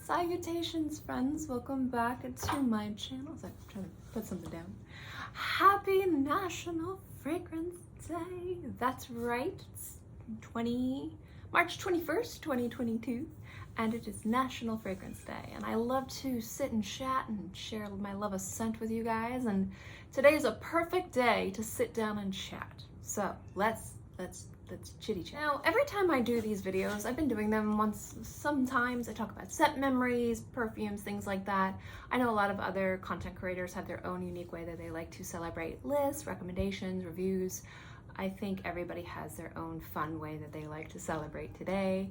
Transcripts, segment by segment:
Salutations, friends. Welcome back to my channel. I'm trying to put something down. Happy National Fragrance Day. That's right. It's March 21st, 2022, and it is National Fragrance Day. And I love to sit and chat and share my love of scent with you guys. And today is a perfect day to sit down and chat. So let's chitty chat. Now, every time I do these videos, I've been doing them sometimes I talk about scent memories, perfumes, things like that. I know a lot of other content creators have their own unique way that they like to celebrate lists, recommendations, reviews. I think everybody has their own fun way that they like to celebrate today.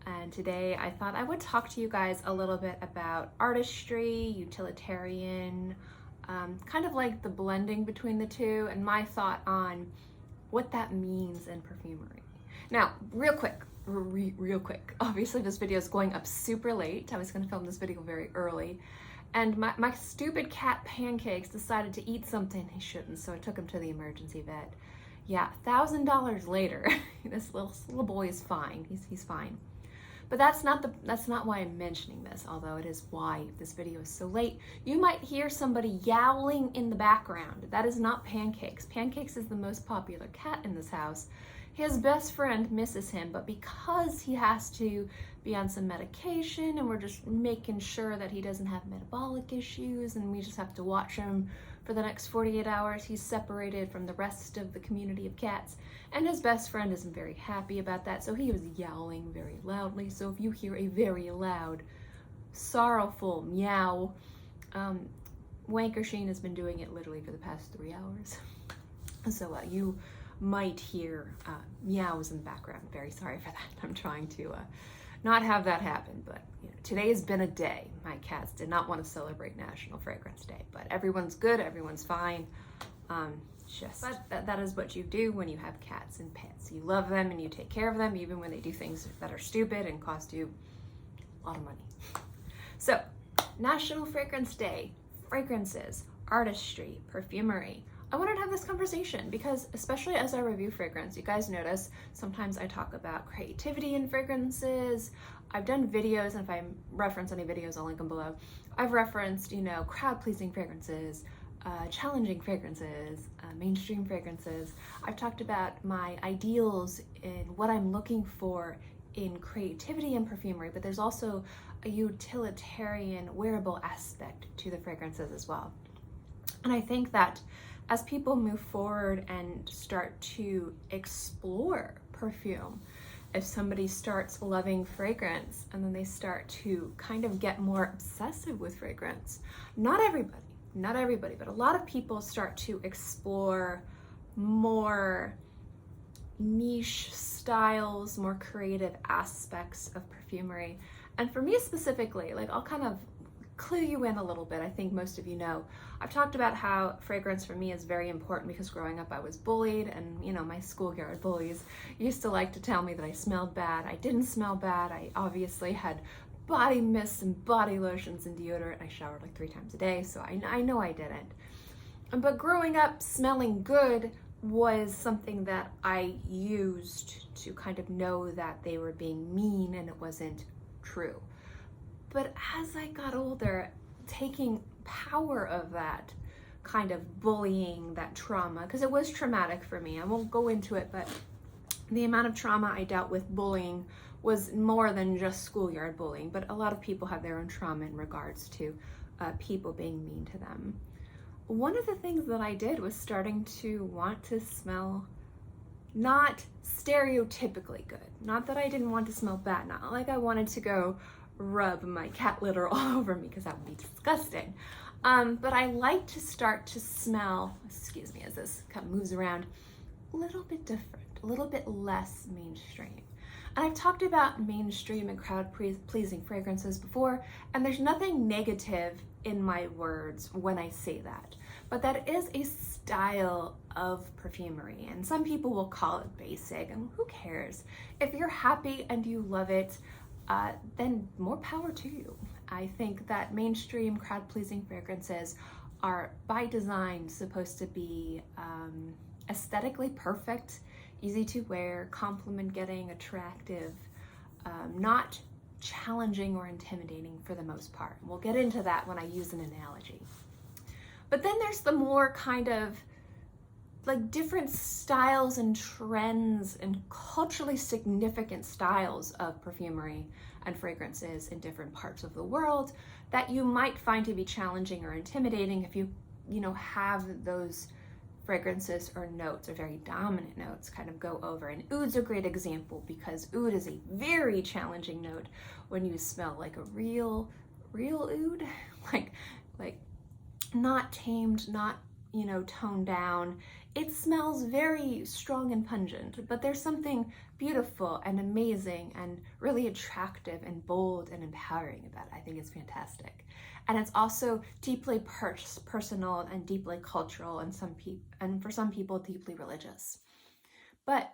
And today I thought I would talk to you guys a little bit about artistry, utilitarian, kind of like the blending between the two, and my thought on what that means in perfumery. Now, real quick, obviously this video is going up super late. I was gonna film this video very early, and my stupid cat Pancakes decided to eat something he shouldn't, so I took him to the emergency vet. Yeah, $1,000 later, this little boy is fine, he's fine. But that's not why I'm mentioning this, although it is why this video is so late. You might hear somebody yowling in the background. That is not Pancakes. Pancakes is the most popular cat in this house. His best friend misses him, but because he has to be on some medication and we're just making sure that he doesn't have metabolic issues and we just have to watch him for the next 48 hours, he's separated from the rest of the community of cats. And his best friend isn't very happy about that, so he was yowling very loudly. So if you hear a very loud, sorrowful meow, Wankersheen has been doing it literally for the past 3 hours. So you might hear meows in the background. Very sorry for that. I'm trying to not have that happen, but you know, today has been a day. My cats did not want to celebrate National Fragrance Day, but everyone's good, everyone's fine. But that is what you do when you have cats and pets. You love them and you take care of them, even when they do things that are stupid and cost you a lot of money. So, National Fragrance Day, fragrances, artistry, perfumery. I wanted to have this conversation because, especially as I review fragrance, you guys notice sometimes I talk about creativity in fragrances. I've done videos, and if I reference any videos, I'll link them below. I've referenced, crowd-pleasing fragrances, challenging fragrances, mainstream fragrances. I've talked about my ideals in what I'm looking for in creativity and perfumery, but there's also a utilitarian, wearable aspect to the fragrances as well. And I think that as people move forward and start to explore perfume, if somebody starts loving fragrance and then they start to kind of get more obsessive with fragrance, not everybody, but a lot of people start to explore more niche styles, more creative aspects of perfumery. And for me specifically, I'll kind of clue you in a little bit. I think most of you know. I've talked about how fragrance for me is very important because growing up I was bullied, and my schoolyard bullies used to like to tell me that I smelled bad. I didn't smell bad. I obviously had body mists and body lotions and deodorant. I showered like 3 times a day, so I know I didn't. But growing up, smelling good was something that I used to kind of know that they were being mean and it wasn't true. But as I got older, taking power of that kind of bullying, that trauma, because it was traumatic for me. I won't go into it, but the amount of trauma I dealt with bullying was more than just schoolyard bullying, but a lot of people have their own trauma in regards to people being mean to them. One of the things that I did was starting to want to smell not stereotypically good. Not that I didn't want to smell bad, not like I wanted to go rub my cat litter all over me because that would be disgusting. But I like to start to smell, excuse me as this kind of moves around, a little bit different, a little bit less mainstream. And I've talked about mainstream and crowd-pleasing fragrances before, and there's nothing negative in my words when I say that. But that is a style of perfumery, and some people will call it basic, and who cares? If you're happy and you love it, then more power to you. I think that mainstream crowd-pleasing fragrances are by design supposed to be aesthetically perfect, easy to wear, compliment getting, attractive, not challenging or intimidating for the most part. We'll get into that when I use an analogy. But then there's the more kind of like different styles and trends and culturally significant styles of perfumery and fragrances in different parts of the world that you might find to be challenging or intimidating if you have those fragrances or notes, or very dominant notes, kind of go over. And oud's a great example, because oud is a very challenging note when you smell like a real oud, like not tamed, not toned down. It smells very strong and pungent, but there's something beautiful and amazing and really attractive and bold and empowering about it. I think it's fantastic. And it's also deeply personal and deeply cultural, and for some people deeply religious. But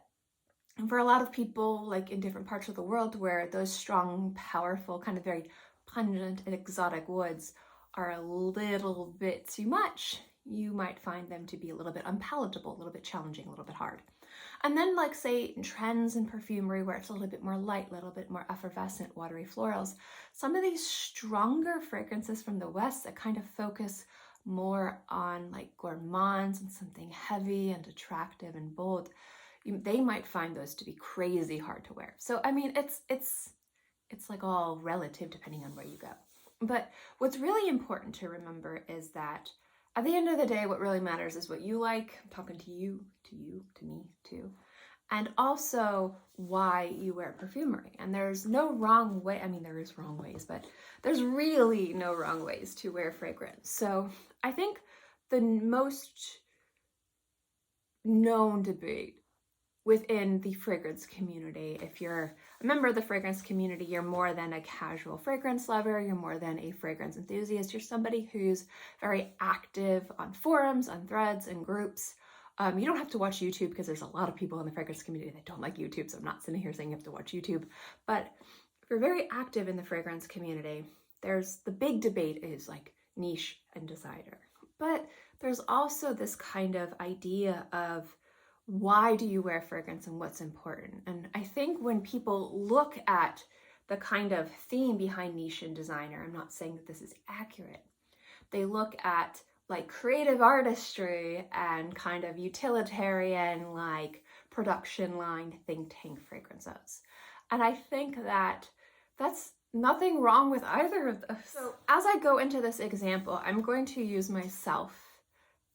for a lot of people, like in different parts of the world, where those strong, powerful, kind of very pungent and exotic woods are a little bit too much, you might find them to be a little bit unpalatable, a little bit challenging, a little bit hard. And then, like, say, trends in perfumery where it's a little bit more light, a little bit more effervescent, watery florals, some of these stronger fragrances from the West that kind of focus more on like gourmands and something heavy and attractive and bold, they might find those to be crazy hard to wear. So, I mean, it's like all relative depending on where you go. But what's really important to remember is that at the end of the day, what really matters is what you like. I'm talking to you, to me, too. And also why you wear perfumery. And there's no wrong way. I mean, there is wrong ways, but there's really no wrong ways to wear fragrance. So I think the most known debate within the fragrance community, if you're a member of the fragrance community, you're more than a casual fragrance lover, you're more than a fragrance enthusiast, you're somebody who's very active on forums, on threads, and groups. You don't have to watch YouTube, because there's a lot of people in the fragrance community that don't like YouTube, so I'm not sitting here saying you have to watch YouTube. But if you're very active in the fragrance community, there's the big debate is like niche and designer. But there's also this kind of idea of, why do you wear fragrance and what's important? And I think when people look at the kind of theme behind niche and designer, I'm not saying that this is accurate, they look at like creative artistry and kind of utilitarian, like production line think tank fragrances. And I think that that's nothing wrong with either of those. So as I go into this example, I'm going to use myself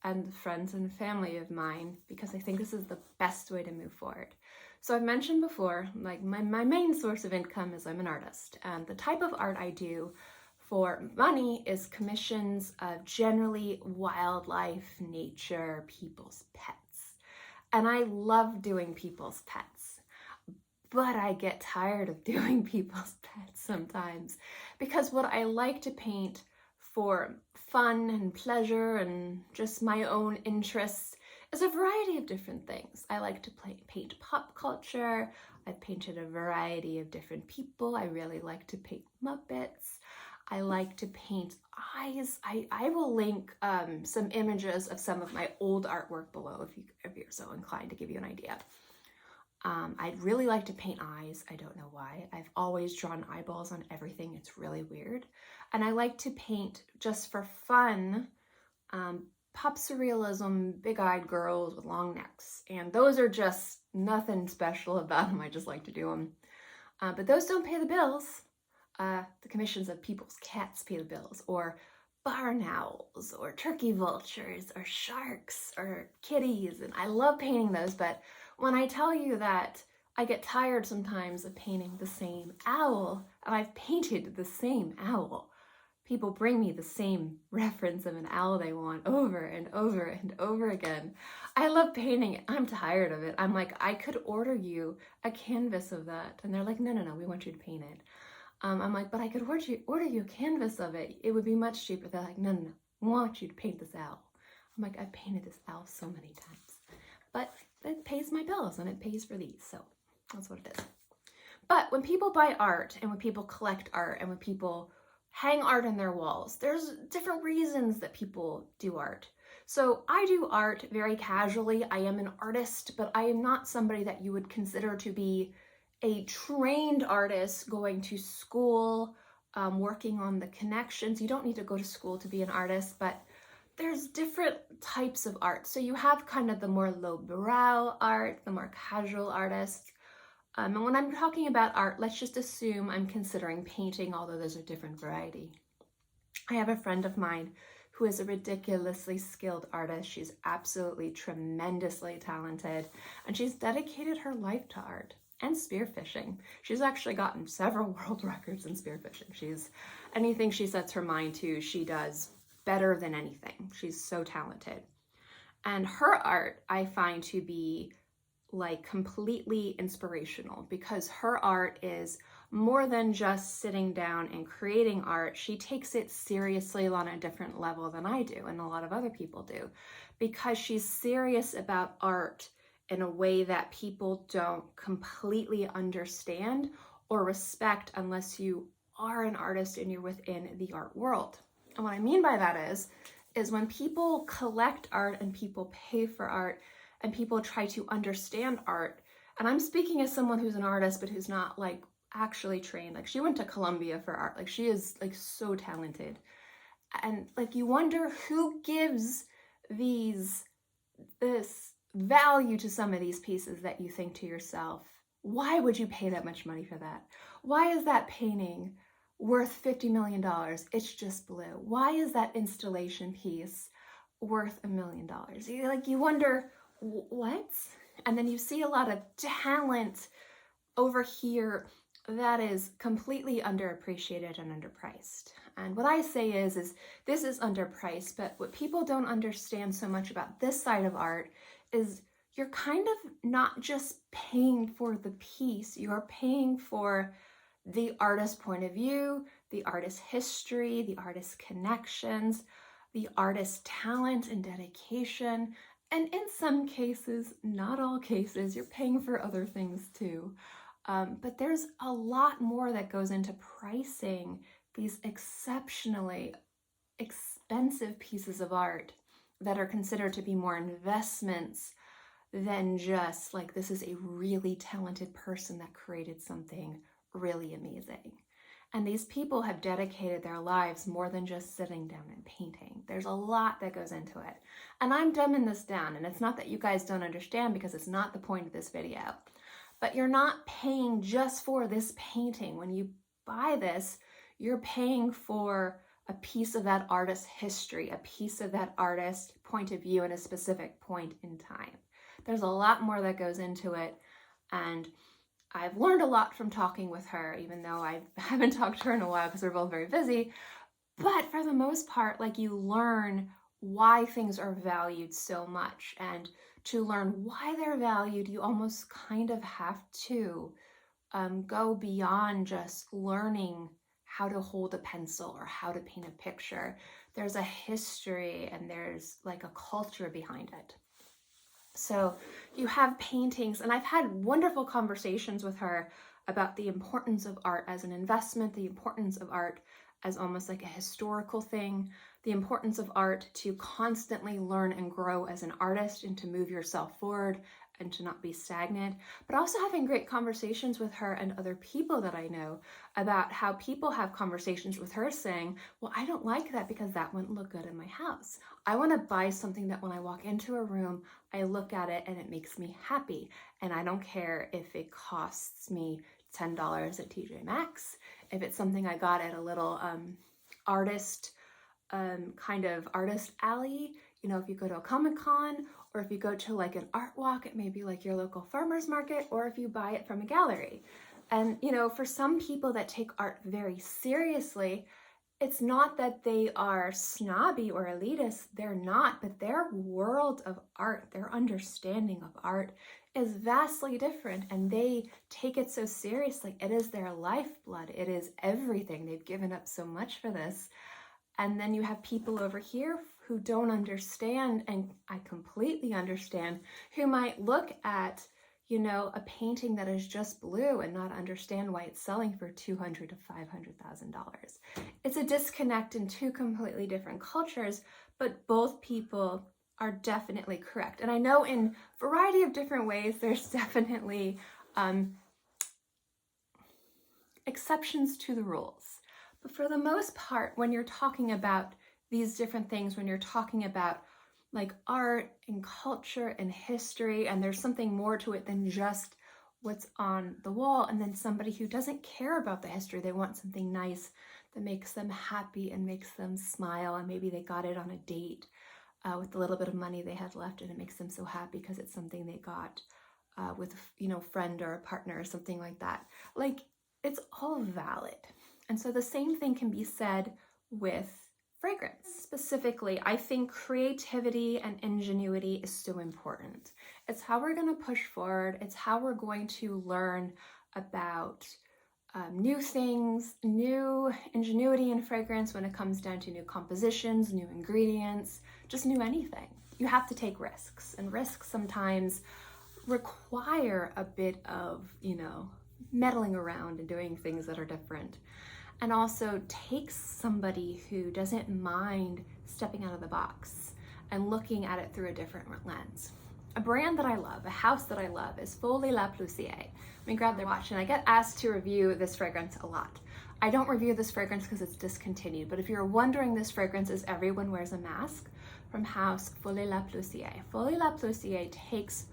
and friends and family of mine, because I think this is the best way to move forward. So I've mentioned before, like my main source of income is I'm an artist, and the type of art I do for money is commissions of generally wildlife, nature, people's pets. And I love doing people's pets, but I get tired of doing people's pets sometimes, because what I like to paint for fun and pleasure and just my own interests is a variety of different things. I like to paint pop culture. I've painted a variety of different people. I really like to paint Muppets. I like to paint eyes. I will link some images of some of my old artwork below if you're so inclined, to give you an idea. I'd really like to paint eyes. I don't know why. I've always drawn eyeballs on everything. It's really weird. And I like to paint just for fun, pop surrealism, big-eyed girls with long necks. And those are just nothing special about them. I just like to do them. But those don't pay the bills. The commissions of people's cats pay the bills, or barn owls, or turkey vultures, or sharks, or kitties. And I love painting those, but when I tell you that I get tired sometimes of painting the same owl, and I've painted the same owl, people bring me the same reference of an owl they want over and over and over again. I love painting it. I'm tired of it. I'm like, I could order you a canvas of that. And they're like, no, we want you to paint it. I'm like, but I could order you a canvas of it. It would be much cheaper. They're like, no, I want you to paint this owl. I'm like, I've painted this owl so many times. But it pays my bills, and it pays for these. So that's what it is. But when people buy art, and when people collect art, and when people hang art on their walls, there's different reasons that people do art. So I do art very casually. I am an artist, but I am not somebody that you would consider to be a trained artist going to school, working on the connections. You don't need to go to school to be an artist, but there's different types of art. So you have kind of the more lowbrow art, the more casual artists. And when I'm talking about art, let's just assume I'm considering painting, although there's a different variety. I have a friend of mine who is a ridiculously skilled artist. She's absolutely tremendously talented, and she's dedicated her life to art and spearfishing. She's actually gotten several world records in spearfishing. Anything she sets her mind to, she does better than anything. She's so talented. And her art I find to be like completely inspirational, because her art is more than just sitting down and creating art. She takes it seriously on a different level than I do, and a lot of other people do, because she's serious about art in a way that people don't completely understand or respect unless you are an artist and you're within the art world. And what I mean by that is when people collect art and people pay for art and people try to understand art, and I'm speaking as someone who's an artist but who's not like actually trained. Like, she went to Columbia for art. Like, she is like so talented. And like, you wonder who gives this value to some of these pieces that you think to yourself, why would you pay that much money for that? Why is that painting worth $50 million? It's just blue. Why is that installation piece worth $1 million? You wonder, what? And then you see a lot of talent over here that is completely underappreciated and underpriced. And what I say is this is underpriced, but what people don't understand so much about this side of art is you're kind of not just paying for the piece, you're paying for the artist's point of view, the artist's history, the artist's connections, the artist's talent and dedication. And in some cases, not all cases, you're paying for other things too. But there's a lot more that goes into pricing these exceptionally expensive pieces of art that are considered to be more investments than just like, this is a really talented person that created something really amazing. And these people have dedicated their lives more than just sitting down and painting. There's a lot that goes into it. And I'm dumbing this down, and it's not that you guys don't understand, because it's not the point of this video. But you're not paying just for this painting. When you buy this, you're paying for a piece of that artist's history, a piece of that artist's point of view at a specific point in time. There's a lot more that goes into it, and I've learned a lot from talking with her, even though I haven't talked to her in a while because we're both very busy. But for the most part, like, you learn why things are valued so much, and to learn why they're valued, you almost kind of have to go beyond just learning how to hold a pencil or how to paint a picture. There's a history and there's like a culture behind it. So you have paintings, and I've had wonderful conversations with her about the importance of art as an investment, the importance of art as almost like a historical thing, the importance of art to constantly learn and grow as an artist and to move yourself forward and to not be stagnant, but also having great conversations with her and other people that I know about how people have conversations with her saying, well, I don't like that because that wouldn't look good in my house. I want to buy something that when I walk into a room, I look at it and it makes me happy. And I don't care if it costs me $10 at TJ Maxx, if it's something I got at a little artist alley, you know, if you go to a Comic-Con, or if you go to like an art walk, it may be like your local farmer's market, or if you buy it from a gallery. And, you know, for some people that take art very seriously, it's not that they are snobby or elitist, they're not, but their world of art, their understanding of art is vastly different, and they take it so seriously. It is their lifeblood, it is everything. They've given up so much for this. And then you have people over here who don't understand, and I completely understand, who might look at, you know, a painting that is just blue and not understand why it's selling for $200,000 to $500,000. It's a disconnect in two completely different cultures, but both people are definitely correct. And I know in a variety of different ways, there's definitely exceptions to the rules. But for the most part, when you're talking about these different things, when you're talking about like art and culture and history, and there's something more to it than just what's on the wall, and then somebody who doesn't care about the history, they want something nice that makes them happy and makes them smile, and maybe they got it on a date with the little bit of money they had left, and it makes them so happy because it's something they got with, you know, friend or a partner or something like that. Like, it's all valid. And so the same thing can be said with fragrance. Specifically, I think creativity and ingenuity is so important. It's how we're going to push forward. It's how we're going to learn about new things, new ingenuity in fragrance when it comes down to new compositions, new ingredients, just new anything. You have to take risks, and risks sometimes require a bit of, you know, meddling around and doing things that are different. And also takes somebody who doesn't mind stepping out of the box and looking at it through a different lens. A brand that I love, a house that I love, is Folie La Plusier. Let me grab their watch, and I get asked to review this fragrance a lot. I don't review this fragrance because it's discontinued, but if you're wondering, this fragrance is Everyone Wears a Mask from house Folie La Plusier. Folie La Plusier takes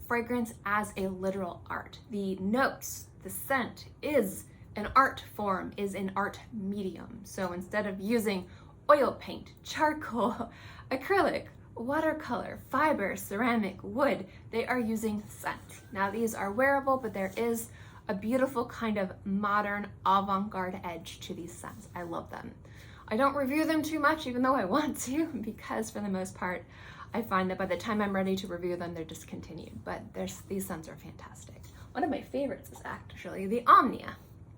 fragrance as a literal art. The notes, the scent is an art form, is an art medium. So instead of using oil paint, charcoal, acrylic, watercolor, fiber, ceramic, wood, they are using scent. Now these are wearable, but there is a beautiful kind of modern avant-garde edge to these scents. I love them. I don't review them too much, even though I want to, because for the most part, I find that by the time I'm ready to review them, they're discontinued. But these scents are fantastic. One of my favorites is actually the Omnia.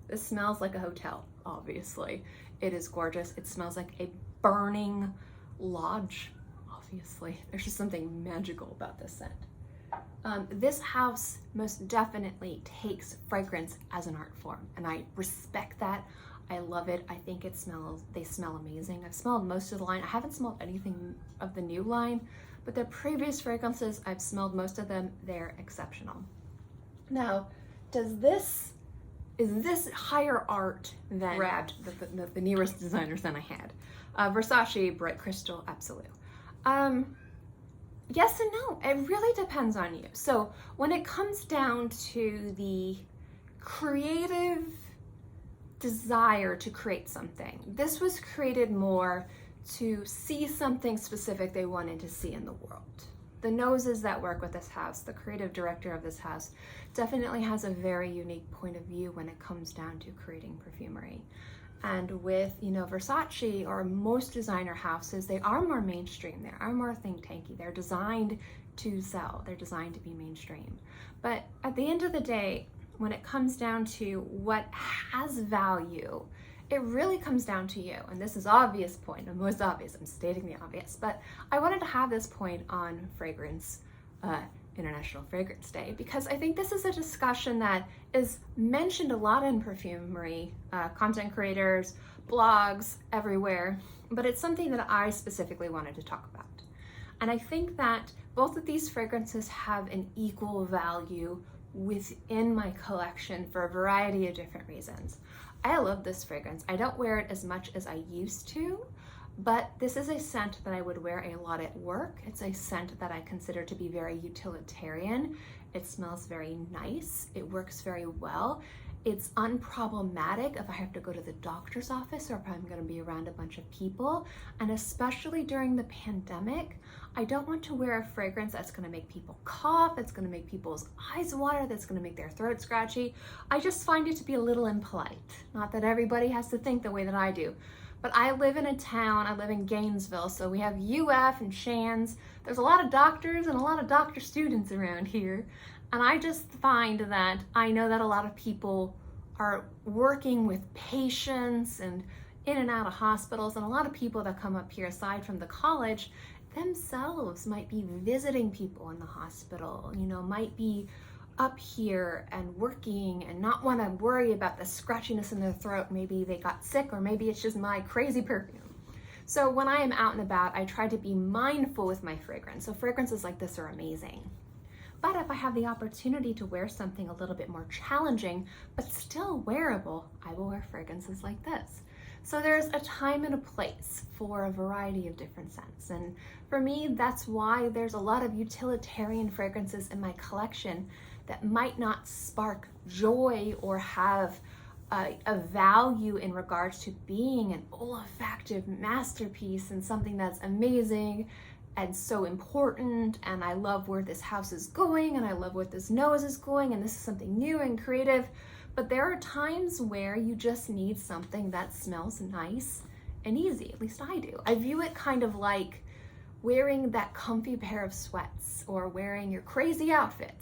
This smells like a hotel, obviously. It is gorgeous. It smells like a burning lodge, obviously. There's just something magical about this scent. This house most definitely takes fragrance as an art form, and I respect that. I love it. I think they smell amazing. I've smelled most of the line. I haven't smelled anything of the new line, but their previous fragrances, I've smelled most of them. They're exceptional. Now, is this higher art than grabbed the newest designer scent I had? Versace Bright Crystal Absolute. Yes and no. It really depends on you. So when it comes down to the creative desire to create something, this was created more to see something specific they wanted to see in the world. The noses that work with this house, the creative director of this house, definitely has a very unique point of view when it comes down to creating perfumery. And with, you know, Versace or most designer houses, they are more mainstream. They are more think tanky. They're designed to sell. They're designed to be mainstream. But at the end of the day, when it comes down to what has value, it really comes down to you. And this is obvious point, the most obvious, I'm stating the obvious, but I wanted to have this point on fragrance, International Fragrance Day, because I think this is a discussion that is mentioned a lot in perfumery, content creators, blogs, everywhere, but it's something that I specifically wanted to talk about. And I think that both of these fragrances have an equal value within my collection for a variety of different reasons. I love this fragrance. I don't wear it as much as I used to, but this is a scent that I would wear a lot at work. It's a scent that I consider to be very utilitarian. It smells very nice. It works very well. It's unproblematic if I have to go to the doctor's office or if I'm going to be around a bunch of people. And especially during the pandemic, I don't want to wear a fragrance that's going to make people cough, that's going to make people's eyes water, that's going to make their throat scratchy. I just find it to be a little impolite. Not that everybody has to think the way that I do, but I live in a town, I live in Gainesville, so we have UF and Shands. There's a lot of doctors and a lot of doctor students around here. And I just find that I know that a lot of people are working with patients and in and out of hospitals, and a lot of people that come up here, aside from the college, themselves might be visiting people in the hospital, you know, might be up here and working and not want to worry about the scratchiness in their throat. Maybe they got sick, or maybe it's just my crazy perfume. So when I am out and about, I try to be mindful with my fragrance. So fragrances like this are amazing. But if I have the opportunity to wear something a little bit more challenging, but still wearable, I will wear fragrances like this. So there's a time and a place for a variety of different scents. And for me, that's why there's a lot of utilitarian fragrances in my collection that might not spark joy or have a value in regards to being an olfactive masterpiece and something that's amazing and so important, and I love where this house is going, and I love what this nose is going, and this is something new and creative. But there are times where you just need something that smells nice and easy. At least I do. I view it kind of like wearing that comfy pair of sweats or wearing your crazy outfit.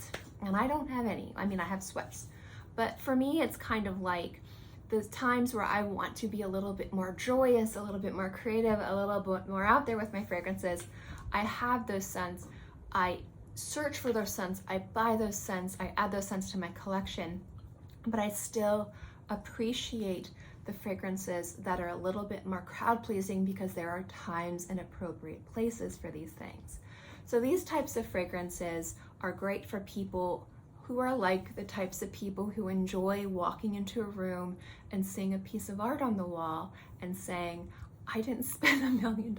And I don't have any. I mean, I have sweats. But for me, it's kind of like the times where I want to be a little bit more joyous, a little bit more creative, a little bit more out there with my fragrances. I have those scents. I search for those scents. I buy those scents. I add those scents to my collection. But I still appreciate the fragrances that are a little bit more crowd pleasing because there are times and appropriate places for these things. So these types of fragrances are great for people who are like the types of people who enjoy walking into a room and seeing a piece of art on the wall and saying, I didn't spend $1 million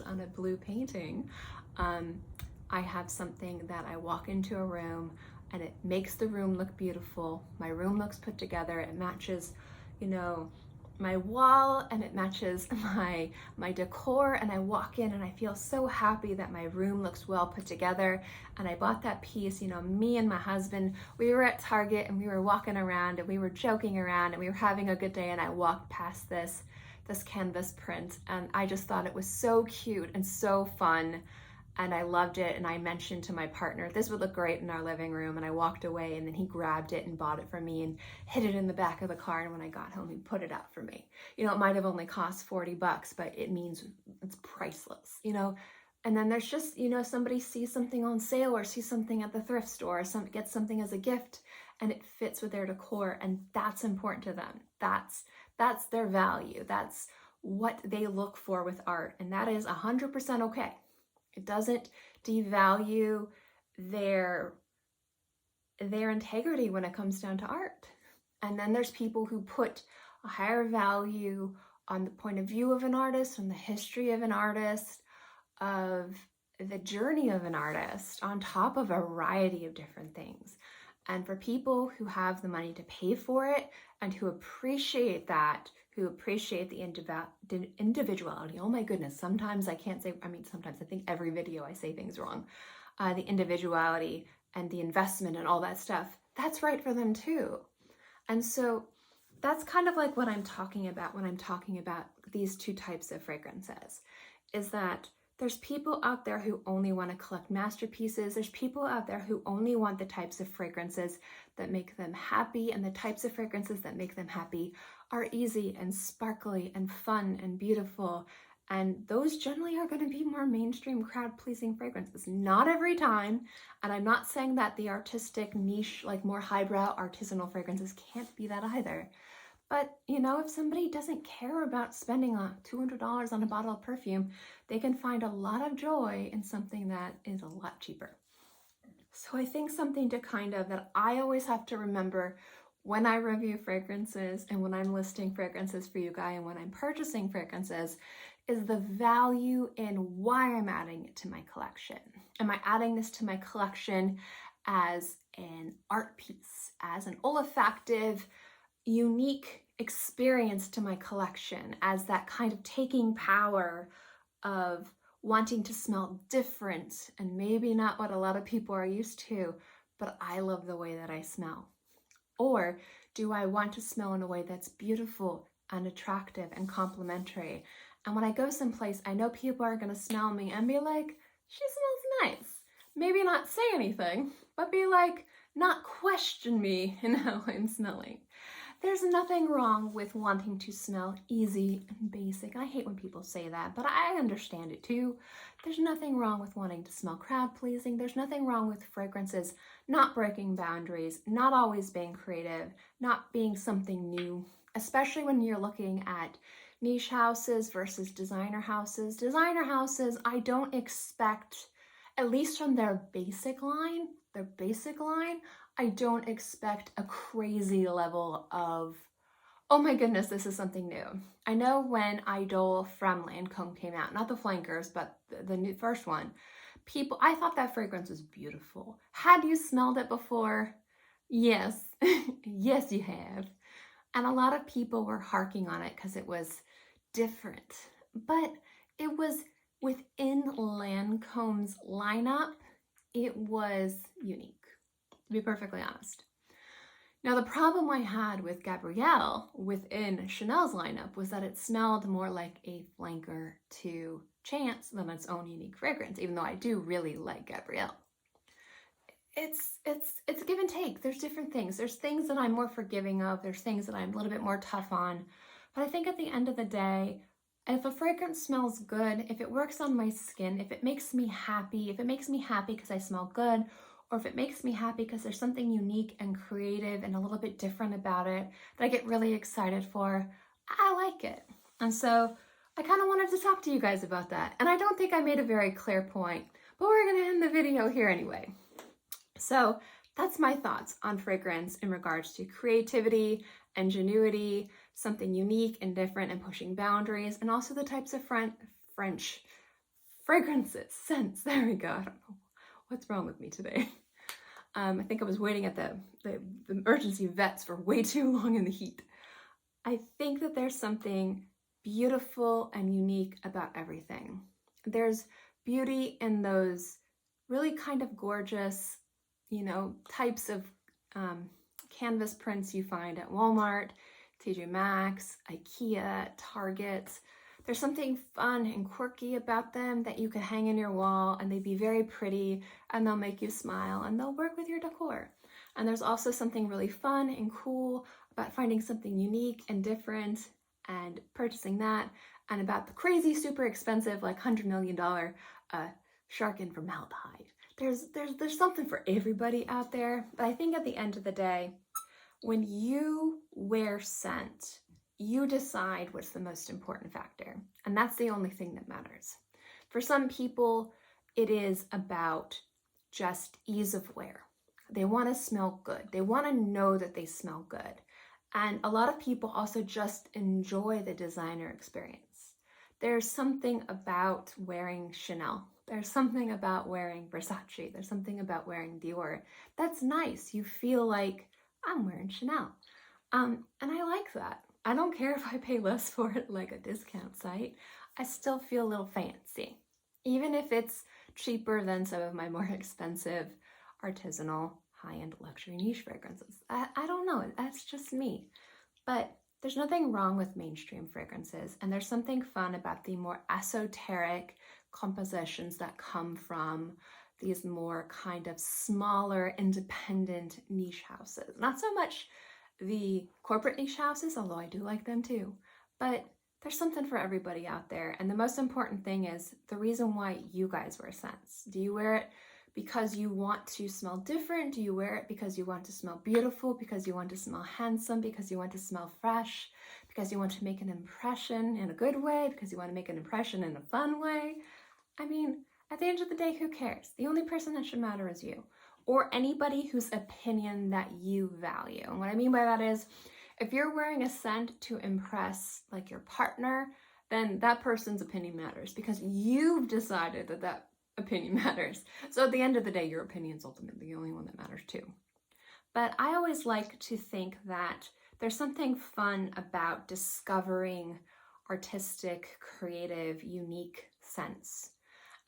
on a blue painting. I have something that I walk into a room and it makes the room look beautiful. My room looks put together. It matches, you know, my wall, and it matches my decor, and I walk in and I feel so happy that my room looks well put together. And I bought that piece, you know, me and my husband, we were at Target and we were walking around and we were joking around and we were having a good day, and I walked past this canvas print and I just thought it was so cute and so fun. And I loved it, and I mentioned to my partner, this would look great in our living room, and I walked away, and then he grabbed it and bought it for me and hid it in the back of the car, and when I got home, he put it out for me. You know, it might have only cost $40, but it means it's priceless, you know? And then there's just, you know, somebody sees something on sale or sees something at the thrift store, or gets something as a gift, and it fits with their decor, and that's important to them. That's their value. That's what they look for with art, and that is 100% okay. It doesn't devalue their integrity when it comes down to art. And then there's people who put a higher value on the point of view of an artist, on the history of an artist, of the journey of an artist, on top of a variety of different things. And for people who have the money to pay for it and who appreciate that, who appreciate the individuality. Oh my goodness, sometimes I can't say, sometimes I think every video I say things wrong. The individuality and the investment and all that stuff, that's right for them too. And so that's kind of like what I'm talking about when I'm talking about these two types of fragrances, is that there's people out there who only want to collect masterpieces. There's people out there who only want the types of fragrances that make them happy, and the types of fragrances that make them happy are easy and sparkly and fun and beautiful. And those generally are going to be more mainstream crowd-pleasing fragrances. Not every time, and I'm not saying that the artistic niche, like more highbrow artisanal fragrances can't be that either. But, you know, if somebody doesn't care about spending $200 on a bottle of perfume, they can find a lot of joy in something that is a lot cheaper. So I think something to that I always have to remember when I review fragrances and when I'm listing fragrances for you guys and when I'm purchasing fragrances is the value in why I'm adding it to my collection. Am I adding this to my collection as an art piece, as an olfactive, unique experience to my collection, as that kind of taking power of wanting to smell different and maybe not what a lot of people are used to, but I love the way that I smell? Or do I want to smell in a way that's beautiful and attractive and complimentary? And when I go someplace, I know people are going to smell me and be like, she smells nice. Maybe not say anything, but be like, not question me in how I'm smelling. There's nothing wrong with wanting to smell easy and basic. I hate when people say that, but I understand it too. There's nothing wrong with wanting to smell crowd-pleasing. There's nothing wrong with fragrances not breaking boundaries, not always being creative, not being something new, especially when you're looking at niche houses versus designer houses. Designer houses, I don't expect, at least from their basic line, their basic line, I don't expect a crazy level of, oh my goodness, this is something new. I know when Idol from Lancome came out, not the flankers, but the new first one, I thought that fragrance was beautiful. Had you smelled it before? Yes, yes you have. And a lot of people were harking on it because it was different, but it was within Lancome's lineup, it was unique, to be perfectly honest. Now, the problem I had with Gabrielle within Chanel's lineup was that it smelled more like a flanker to Chance than its own unique fragrance, even though I do really like Gabrielle. It's a give and take. There's different things. There's things that I'm more forgiving of. There's things that I'm a little bit more tough on. But I think at the end of the day, if a fragrance smells good, if it works on my skin, if it makes me happy because I smell good, or if it makes me happy because there's something unique and creative and a little bit different about it that I get really excited for, I like it. And so I kind of wanted to talk to you guys about that. And I don't think I made a very clear point, but we're going to end the video here anyway. So that's my thoughts on fragrance in regards to creativity, ingenuity, something unique and different and pushing boundaries, and also the types of French fragrances, scents. There we go. I don't know what's wrong with me today. I think I was waiting at the emergency vets for way too long in the heat. I think that there's something beautiful and unique about everything. There's beauty in those really kind of gorgeous, types of canvas prints you find at Walmart, TJ Maxx, IKEA, Target. There's something fun and quirky about them that you could hang in your wall, and they'd be very pretty, and they'll make you smile, and they'll work with your decor. And there's also something really fun and cool about finding something unique and different and purchasing that, and about the crazy, super expensive, like $100 million shark in formaldehyde. There's something for everybody out there, but I think at the end of the day, when you wear scent, you decide what's the most important factor, and that's the only thing that matters. For some people, it is about just ease of wear. They want to smell good. They want to know that they smell good. And a lot of people also just enjoy the designer experience. There's something about wearing Chanel. There's something about wearing Versace. There's something about wearing Dior. That's nice. You feel like I'm wearing Chanel. And I like that. I don't care if I pay less for it like a discount site. I still feel a little fancy, even if it's cheaper than some of my more expensive artisanal high-end luxury niche fragrances. I don't know, that's just me. But there's nothing wrong with mainstream fragrances, and there's something fun about the more esoteric compositions that come from these more kind of smaller, independent niche houses. Not so much the corporate niche houses, although I do like them too, but there's something for everybody out there. And the most important thing is the reason why you guys wear scents. Do you wear it because you want to smell different? Do you wear it because you want to smell beautiful, because you want to smell handsome, because you want to smell fresh, because you want to make an impression in a good way, because you want to make an impression in a fun way? I mean, at the end of the day, who cares? The only person that should matter is you, or anybody whose opinion that you value. And what I mean by that is, if you're wearing a scent to impress like your partner, then that person's opinion matters because you've decided that that opinion matters. So at the end of the day, your opinion's ultimately the only one that matters too. But I always like to think that there's something fun about discovering artistic, creative, unique scents.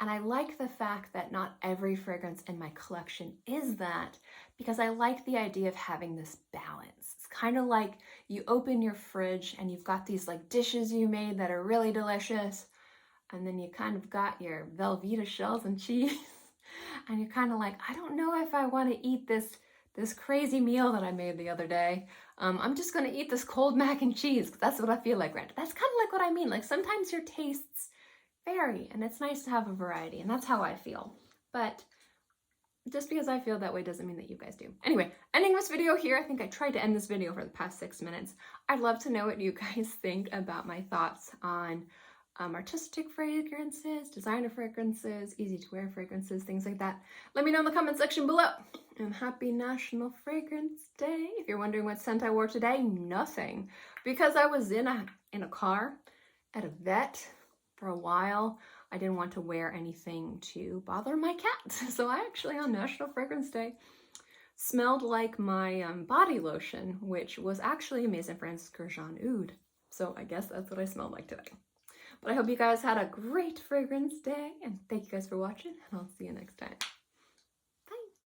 And I like the fact that not every fragrance in my collection is that, because I like the idea of having this balance. It's kind of like you open your fridge and you've got these like dishes you made that are really delicious, and then you kind of got your Velveeta shells and cheese, and you're kind of like, I don't know if I want to eat this crazy meal that I made the other day. I'm just going to eat this cold mac and cheese because that's what I feel like right now. That's kind of like what I mean. Like sometimes your tastes vary, and it's nice to have a variety, and that's how I feel. But just because I feel that way doesn't mean that you guys do. Anyway, ending this video here. I think I tried to end this video for the past 6 minutes. I'd love to know what you guys think about my thoughts on artistic fragrances, designer fragrances, easy to wear fragrances, things like that. Let me know in the comment section below. And happy National Fragrance Day. If you're wondering what scent I wore today, nothing. Because I was in a car at a vet for a while, I didn't want to wear anything to bother my cat. So I actually, on National Fragrance Day, smelled like my body lotion, which was actually a Maison France Gurjan Oud. So I guess that's what I smelled like today. But I hope you guys had a great fragrance day, and thank you guys for watching, and I'll see you next time.